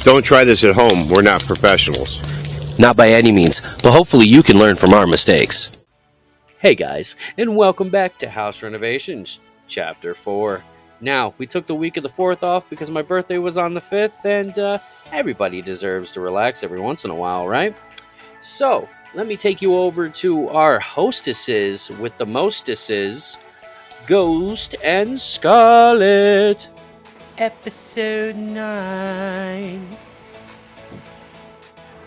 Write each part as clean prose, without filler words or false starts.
Don't try this at home. We're not professionals. Not by any means, but hopefully you can learn from our mistakes. Hey guys, and welcome back to House Renovations, Chapter 4. Now, we took the week of the 4th off because my birthday was on the 5th, and everybody deserves to relax every once in a while, right? So, let me take you over to our hostesses with the mostesses, Ghost and Scarlet. Episode 9.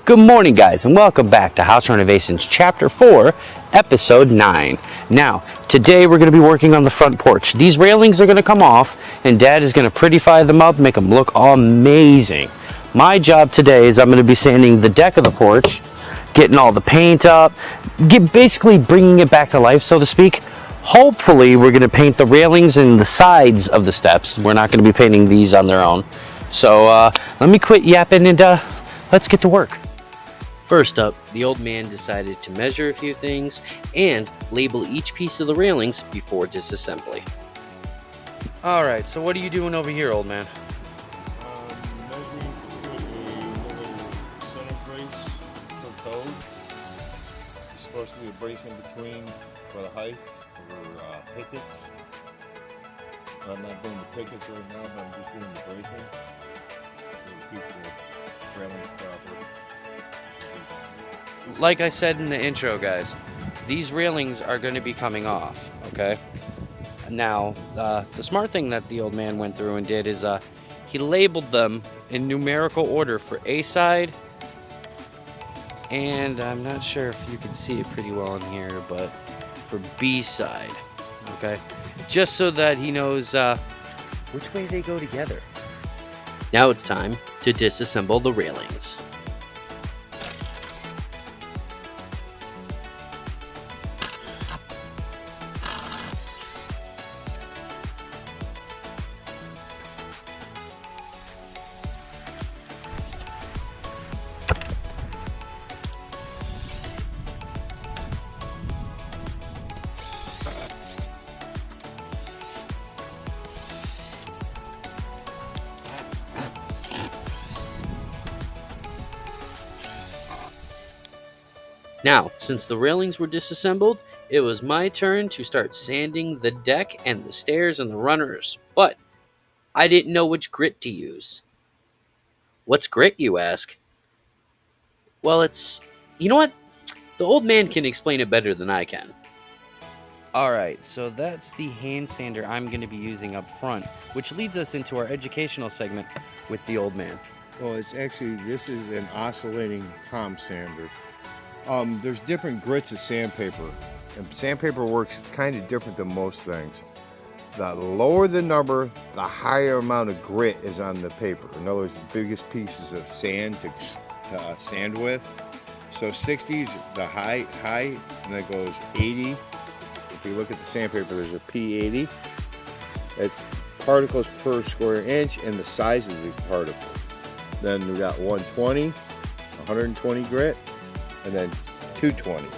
Good morning, guys, and welcome back to House Renovations Chapter 4, Episode 9. Now, today we're going to be working on the front porch. These railings are going to come off, and Dad is going to prettify them up, make them look amazing. My job today is I'm going to be sanding the deck of the porch, getting all the paint up, basically bringing it back to life, so to speak. Hopefully, we're going to paint the railings and the sides of the steps. We're not going to be painting these on their own. So, let me quit yapping and let's get to work. First up, the old man decided to measure a few things and label each piece of the railings before disassembly. Alright, so what are you doing over here, old man? Measuring to put a little center brace per code. It's supposed to be a brace in between for the height for pickets. I'm not doing the pickets right now, but I'm just doing the bracing. So it keeps the railings proper. Like I said in the intro, guys, these railings are going to be coming off, okay? Now, the smart thing that the old man went through and did is he labeled them in numerical order for A side, and I'm not sure if you can see it pretty well in here, but for B side, okay? Just so that he knows which way they go together. Now it's time to disassemble the railings. Now, since the railings were disassembled, it was my turn to start sanding the deck and the stairs and the runners, but I didn't know which grit to use. What's grit, you ask? Well, you know what? The old man can explain it better than I can. Alright, so that's the hand sander I'm going to be using up front, which leads us into our educational segment with the old man. Well, this is an oscillating palm sander. There's different grits of sandpaper, and sandpaper works kind of different than most things. The lower the number, the higher amount of grit is on the paper. In other words, the biggest pieces of sand to sand with. So 60 is the high, and then goes 80. If you look at the sandpaper, there's a P80. It's particles per square inch and the size of the particle. Then we got 120, 120 grit, and then 220.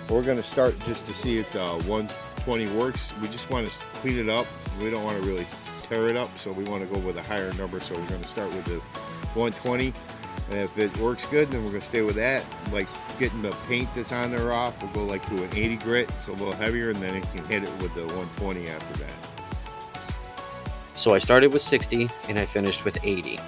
We're going to start just to see if the 120 works. We just want to clean it up. We don't want to really tear it up, so we want to go with a higher number. So we're going to start with the 120, and if it works good, then we're going to stay with that. Like getting the paint that's on there off, we'll go like to an 80 grit, so a little heavier, and then it can hit it with the 120 after that. So I started with 60 and I finished with 80.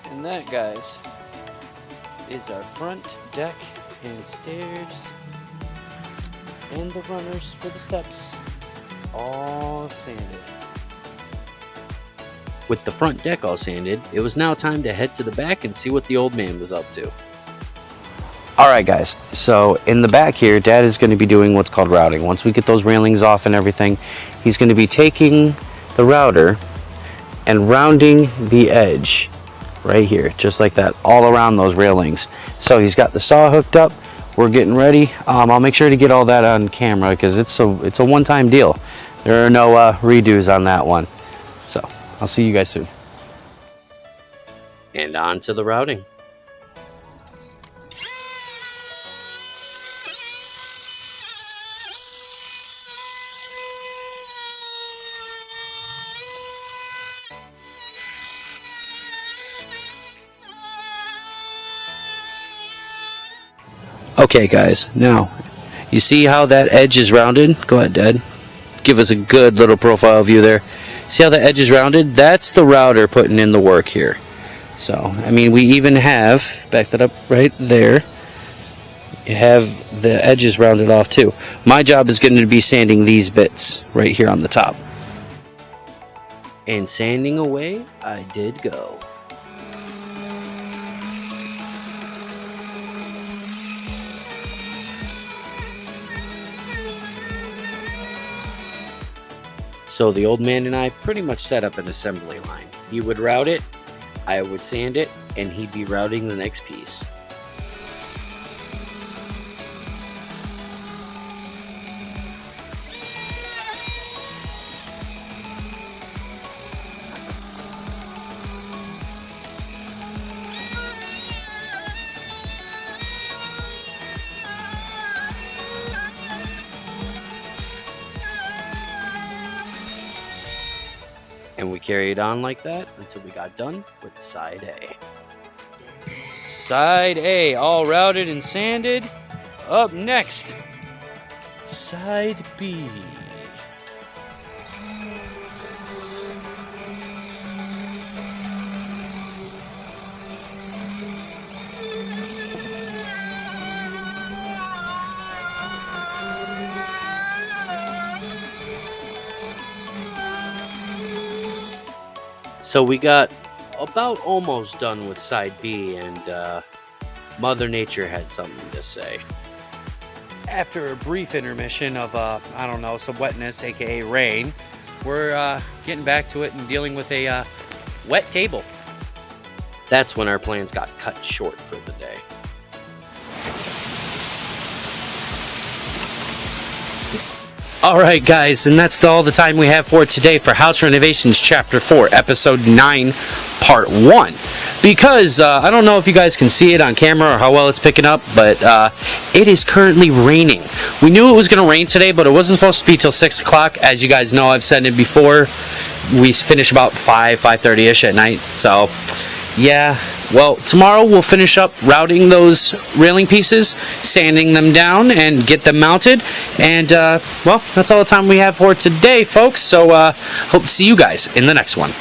And that, guys, is our front deck and stairs and the runners for the steps all sanded. With the front deck all sanded, it was now time to head to the back and see what the old man was up to. Alright guys, so in the back here, Dad is going to be doing what's called routing. Once we get those railings off and everything, he's going to be taking the router and rounding the edge right here, just like that, all around those railings. So he's got the saw hooked up. We're getting ready. I'll make sure to get all that on camera because it's a one-time deal. There are no redos on that one. So I'll see you guys soon. And on to the routing. Okay guys, now you see how that edge is rounded? Go ahead, Dad. Give us a good little profile view there. See how the edge is rounded? That's the router putting in the work here. So, I mean, we even have, back that up right there, you have the edges rounded off too. My job is going to be sanding these bits right here on the top. And sanding away, I did go. So the old man and I pretty much set up an assembly line. He would route it, I would sand it, and he'd be routing the next piece. And we carried on like that until we got done with side A. Side A, all routed and sanded. Up next, side B. So we got about almost done with side B, and Mother Nature had something to say. After a brief intermission of, I don't know, some wetness, aka rain, we're getting back to it and dealing with a wet table. That's when our plans got cut short for the day. Alright guys, and that's all the time we have for today for House Renovations Chapter 4, Episode 9, Part 1. Because, I don't know if you guys can see it on camera or how well it's picking up, but it is currently raining. We knew it was going to rain today, but it wasn't supposed to be till 6 o'clock. As you guys know, I've said it before, we finish about 5:30ish at night, so yeah. Well, tomorrow we'll finish up routing those railing pieces, sanding them down, and get them mounted. And, well, that's all the time we have for today, folks. So, hope to see you guys in the next one.